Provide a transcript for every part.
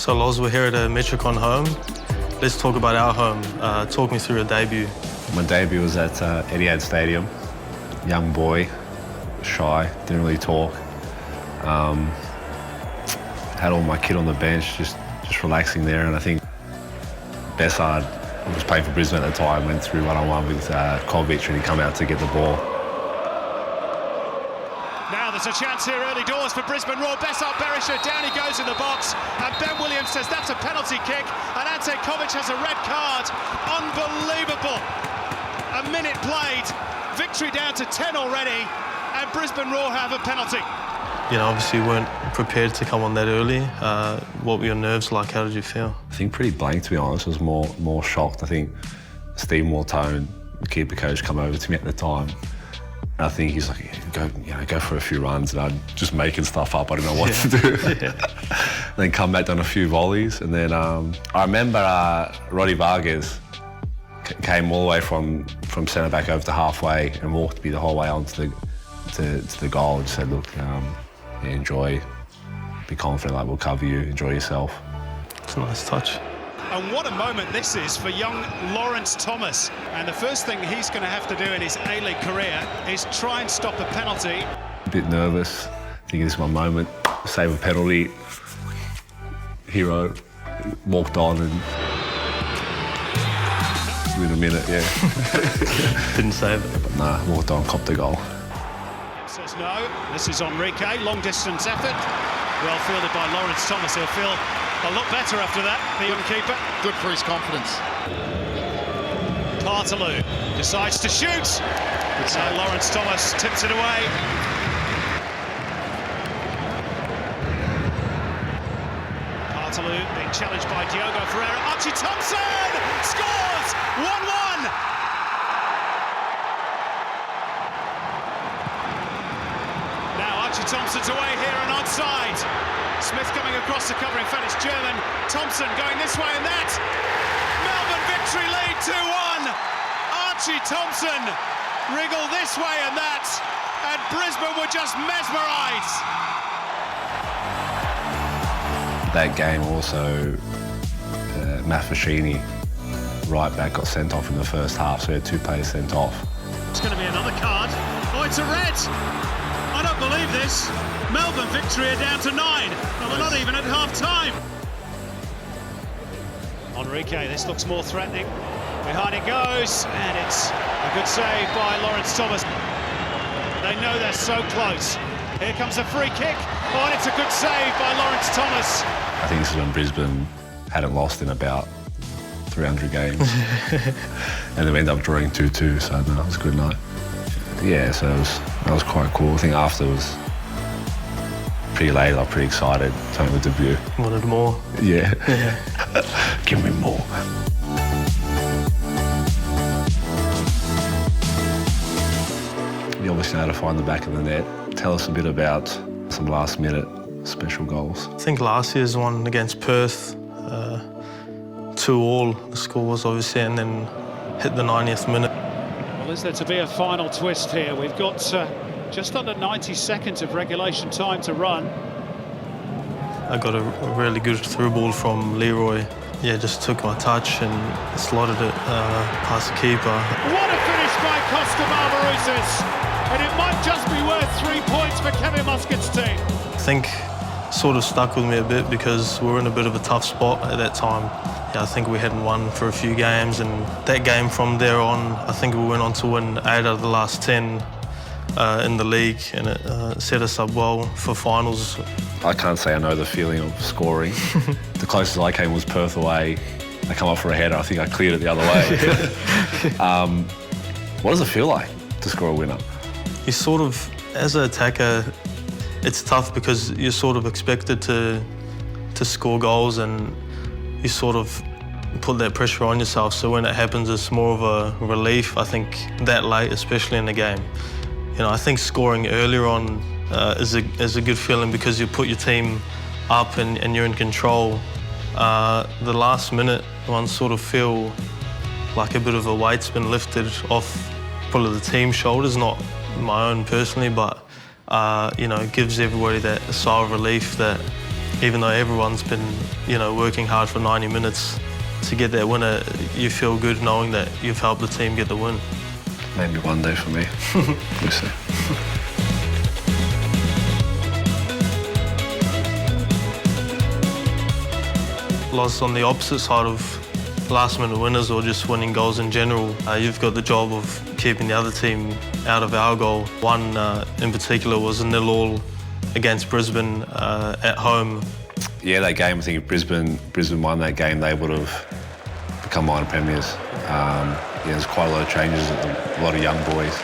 So Loz, we're here at a Metricon home. Let's talk about our home. Talk me through your debut. My debut was at Etihad Stadium. Young boy, shy, didn't really talk. Had all my kit on the bench, just relaxing there. And I think Bessard was playing for Brisbane at the time, went through one-on-one with Kovic, and he come out to get the ball. Now there's a chance here early doors for Brisbane Roar. Bessard Berisha, down he goes in the box, and Ben Williams says that's a penalty kick, and Ante Kovic has a red card. Unbelievable. A minute played, victory down to 10 already, and Brisbane Roar have a penalty. You know, obviously you weren't prepared to come on that early. What were your nerves like? How did you feel? I think pretty blank, to be honest. I was more shocked. I think Steve Mortone, the keeper coach, come over to me at the time. I think he's like, go for a few runs, and I'm just making stuff up. I don't know what to do. Then come back, done a few volleys, and then I remember Roddy Vargas came all the way from centre back over to halfway and walked me the whole way onto the goal and said, look, enjoy, be confident, like we'll cover you, enjoy yourself. It's a nice touch. And what a moment this is for young Lawrence Thomas. And the first thing he's going to have to do in his A-League career is try and stop a penalty. A bit nervous, thinking this is my moment, save a penalty. Hero walked on and within a minute, yeah. Didn't save it. But nah, walked on, copped the goal. Says no, this is Enrique, long distance effort. Well fielded by Lawrence Thomas. He'll feel a lot better after that, the young keeper. Good for his confidence. Partaloo decides to shoot. And Lawrence Thomas tips it away. Partaloo being challenged by Diogo Ferreira. Archie Thompson scores! 1-1! Now Archie Thompson's away here and onside. Smith coming across the cover, in fact it's German. Thompson going this way and that. Melbourne victory lead 2-1. Archie Thompson wriggled this way and that, and Brisbane were just mesmerised. That game also, Matt Fashini, right back, got sent off in the first half, so we had two players sent off. It's going to be another card. Oh, it's a red. I don't believe this. Melbourne victory are down to 9. And we're not even at half-time. Enrique, this looks more threatening. Behind it goes, and it's a good save by Lawrence Thomas. They know they're so close. Here comes a free kick. Oh, and it's a good save by Lawrence Thomas. I think this is when Brisbane hadn't lost in about 300 games. And then we ended up drawing 2-2, so no, it was a good night. Yeah, so that was quite cool. I think after it was pretty late, I was pretty excited to make the debut. Wanted more? Yeah. Give me more. You obviously know how to find the back of the net. Tell us a bit about some last-minute special goals. I think last year's one against Perth, 2-2, the score was obviously, and then hit the 90th minute. Well, is there to be a final twist here? We've got just under 90 seconds of regulation time to run. I got a really good through ball from Leroy. Yeah, just took my touch and slotted it past the keeper. What a finish by Costa Barbarouses! And it might just be worth 3 points for Kevin Muscat's team. I think sort of stuck with me a bit because we were in a bit of a tough spot at that time. Yeah, I think we hadn't won for a few games, and that game from there on, I think we went on to win 8 out of the last 10 in the league, and it set us up well for finals. I can't say I know the feeling of scoring. The closest I came was Perth away. I come up for a header, I think I cleared it the other way. What does it feel like to score a winner? You sort of, as an attacker, it's tough because you're sort of expected to score goals, and you sort of put that pressure on yourself. So when it happens, it's more of a relief, I think, that late, especially in the game. You know, I think scoring earlier on is a good feeling because you put your team up and you're in control. The last minute ones sort of feel like a bit of a weight's been lifted off probably the team's shoulders, not my own personally, but you know, it gives everybody that sigh of relief that even though everyone's been, working hard for 90 minutes to get that winner, you feel good knowing that you've helped the team get the win. Maybe one day for me. We'll see. Lost on the opposite side of last-minute winners or just winning goals in general. You've got the job of keeping the other team out of our goal. One in particular was a 0-0 against Brisbane at home. Yeah, that game, I think if Brisbane won that game, they would have become minor premiers. There's quite a lot of changes, a lot of young boys.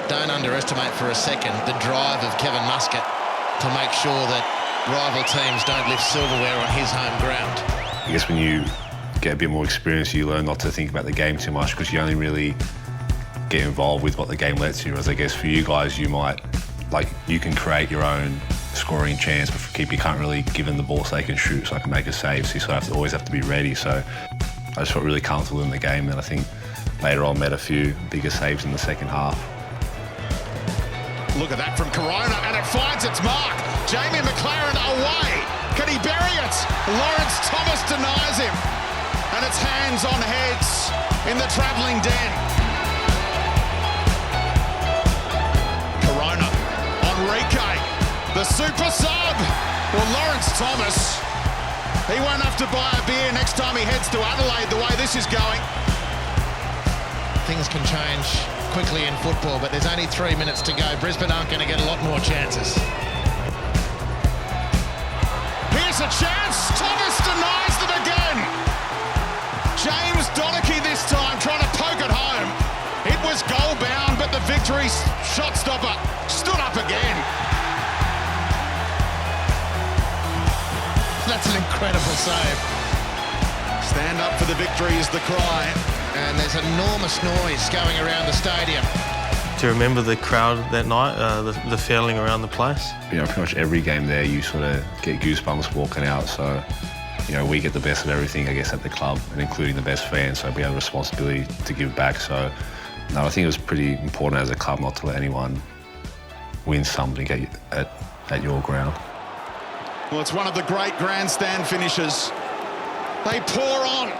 Don't underestimate for a second the drive of Kevin Muscat to make sure that rival teams don't lift silverware on his home ground. I guess when you get a bit more experience, you learn not to think about the game too much because you only really get involved with what the game lets you. Whereas I guess for you guys, you can create your own scoring chance, but for keeper, you can't really give them the ball so they can shoot, so I can make a save. So you sort of always have to be ready. So I just felt really comfortable in the game, and I think later on made a few bigger saves in the second half. Look at that from Corona, and it finds its mark. Jamie McLaren away. Can he bury it? Lawrence Thomas denies him. And it's hands on heads in the travelling den. Corona, Enrique, the super sub. Well, Lawrence Thomas, he won't have to buy a beer next time he heads to Adelaide the way this is going. Things can change quickly in football, but there's only 3 minutes to go. Brisbane aren't going to get a lot more chances. Here's a chance. Thomas denies them again. James Donachie this time trying to poke it home. It was goal bound, but the victory shot stopper stood up again. That's an incredible save. Stand up for the victory is the cry. And there's enormous noise going around the stadium. Do you remember the crowd that night, the feeling around the place? Pretty much every game there, you sort of get goosebumps walking out. So, we get the best of everything, I guess, at the club, and including the best fans. So we have a responsibility to give back. So, no, I think it was pretty important as a club not to let anyone win something at your ground. Well, it's one of the great grandstand finishes. They pour on.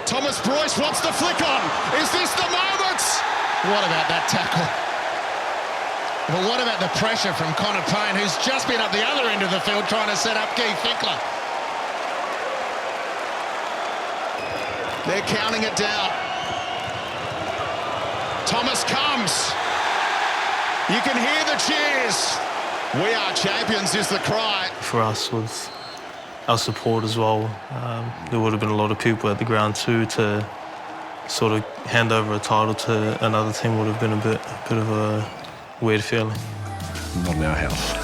Thomas Broyce wants the flick on. Is this the moment? What about that tackle? But what about the pressure from Connor Payne, who's just been up the other end of the field trying to set up Guy Finkler? They're counting it down. Thomas comes. You can hear the cheers. We are champions is the cry. For us, with our support as well, there would have been a lot of people at the ground too. To sort of hand over a title to another team would have been a bit of a weird feeling. Not in our house.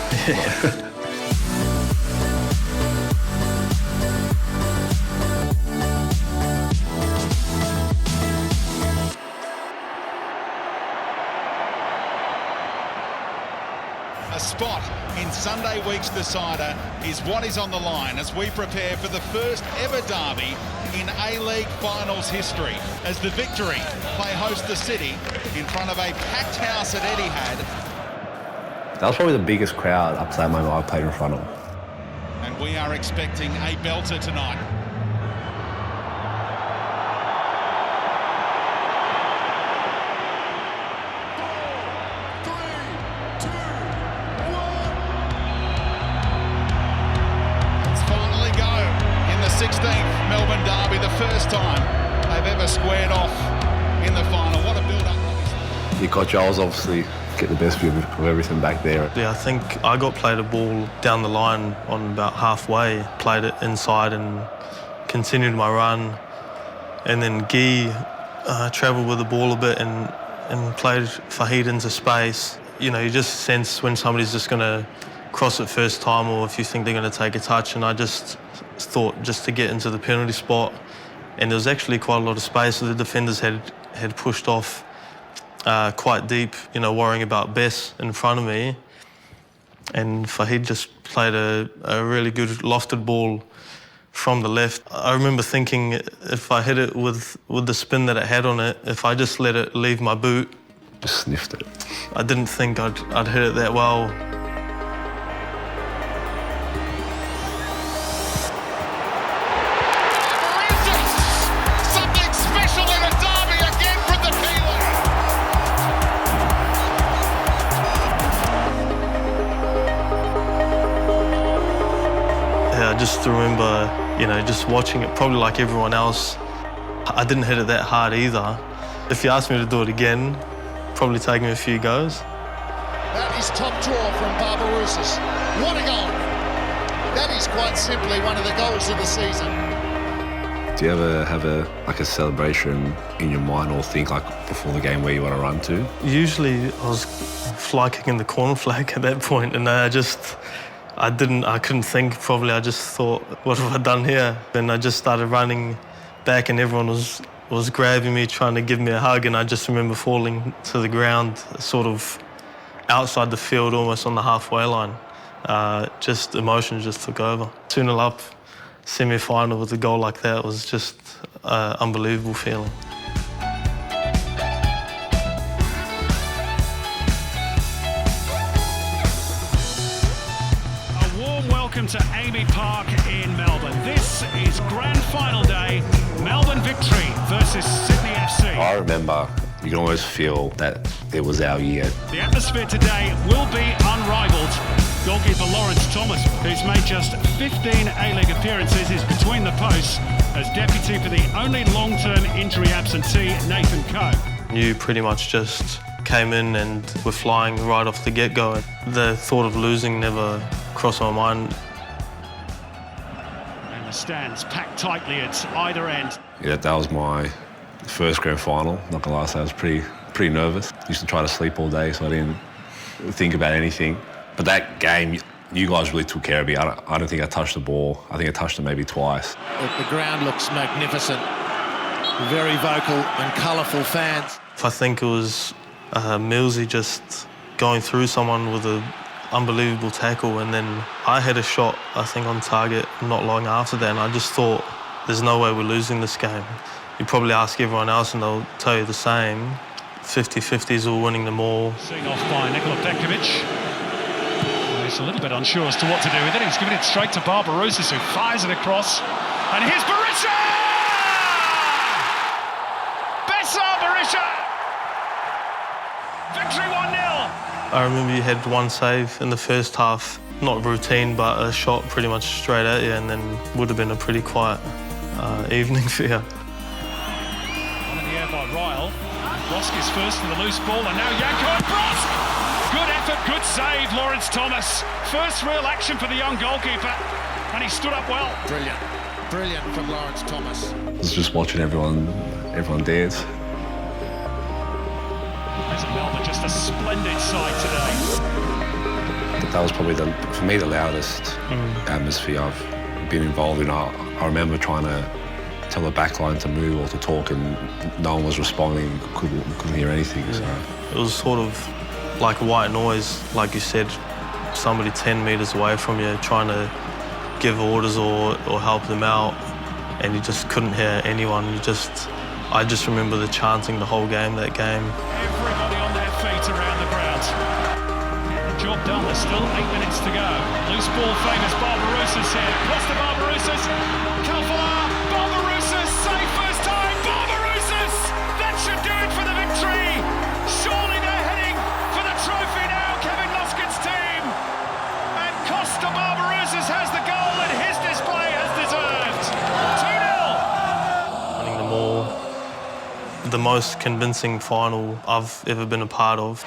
A spot in Sunday week's decider is what is on the line as we prepare for the first ever derby in A-League finals history, as the Victory play host the City in front of a packed house at Etihad. That was probably the biggest crowd up to that moment I played in front of. And we are expecting a belter tonight. Melbourne derby, the first time they've ever squared off in the final. What a build-up. You got Giles obviously get the best view of everything back there. Yeah, I think I got played a ball down the line on about halfway, played it inside and continued my run. And then Guy travelled with the ball a bit and played Fahid into space. You just sense when somebody's just going to cross it first time or if you think they're going to take a touch, and I just thought just to get into the penalty spot, and there was actually quite a lot of space, so the defenders had pushed off quite deep, worrying about Bess in front of me, and Fahid just played a really good lofted ball from the left. I remember thinking if I hit it with the spin that it had on it, if I just let it leave my boot. Just sniffed it. I didn't think I'd hit it that well. just remember, just watching it, probably like everyone else. I didn't hit it that hard either. If you asked me to do it again, probably take me a few goes. That is top draw from Barbarouses. What a goal! That is quite simply one of the goals of the season. Do you ever have a celebration in your mind or think before the game where you want to run to? Usually I was fly kicking the corner flag at that point, and I couldn't think probably. I just thought, what have I done here? And I just started running back and everyone was grabbing me, trying to give me a hug, and I just remember falling to the ground, sort of outside the field, almost on the halfway line. Just emotion just took over. 2-0 up, semi-final with a goal like that was just an unbelievable feeling. A warm welcome to Amy Park in Melbourne. This is grand final day, Melbourne victory versus Sydney FC. I remember you can always feel that it was our year. The atmosphere today will be unrivaled. Goalkeeper Lawrence Thomas, who's made just 15 A-League appearances, is between the posts as deputy for the only long-term injury absentee, Nathan Coe. You pretty much just came in and were flying right off the get-go. The thought of losing never crossed my mind. And the stands packed tightly at either end. Yeah, that was my first grand final. Not gonna lie, so I was pretty nervous. Used to try to sleep all day, so I didn't think about anything. But that game, you guys really took care of me. I don't think I touched the ball. I think I touched it maybe twice. The ground looks magnificent. Very vocal and colourful fans. I think it was Millsy just going through someone with an unbelievable tackle, and then I had a shot, I think, on target not long after that, and I just thought, there's no way we're losing this game. You probably ask everyone else and they'll tell you the same. 50-50s all winning them all. Seen off by Nikola Petkovic. He's a little bit unsure as to what to do with it. He's giving it straight to Barbarouses, who fires it across. And here's Berisha! Bessa Berisha! Victory 1-0! I remember you had one save in the first half. Not routine, but a shot pretty much straight at you, and then would have been a pretty quiet evening for you. On in the air by Ryle. Brosk is first for the loose ball, and now Yanko and Brosk! Good effort, good save, Lawrence Thomas. First real action for the young goalkeeper, and he stood up well. Brilliant. Brilliant from Lawrence Thomas. I was just watching everyone dance. As Melbourne, just a splendid side today. That was probably, for me, the loudest atmosphere I've been involved in. I remember trying to tell the backline to move or to talk, and no one was responding. Couldn't hear anything. So. It was sort of like white noise, like you said, somebody 10 metres away from you trying to give orders or help them out, and you just couldn't hear anyone. I just remember the chanting the whole game, that game. Everybody on their feet around the ground. The job done, there's still 8 minutes to go. Loose ball favours Barbarouses here. Costa Barbarouses, Kalfala, Barbarouses, save first time, Barbarouses! That should do it for the victory! Surely they're heading for the trophy now, Kevin Luskin's team! And Costa Barbarouses has the goal that his display has deserved. 2-0! Winning them all. The most convincing final I've ever been a part of.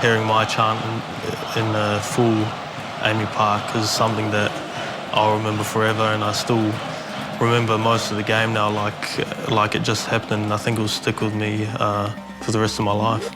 Hearing my chant in full Amy Park is something that I'll remember forever, and I still remember most of the game now like it just happened. I think it will stick with me for the rest of my life.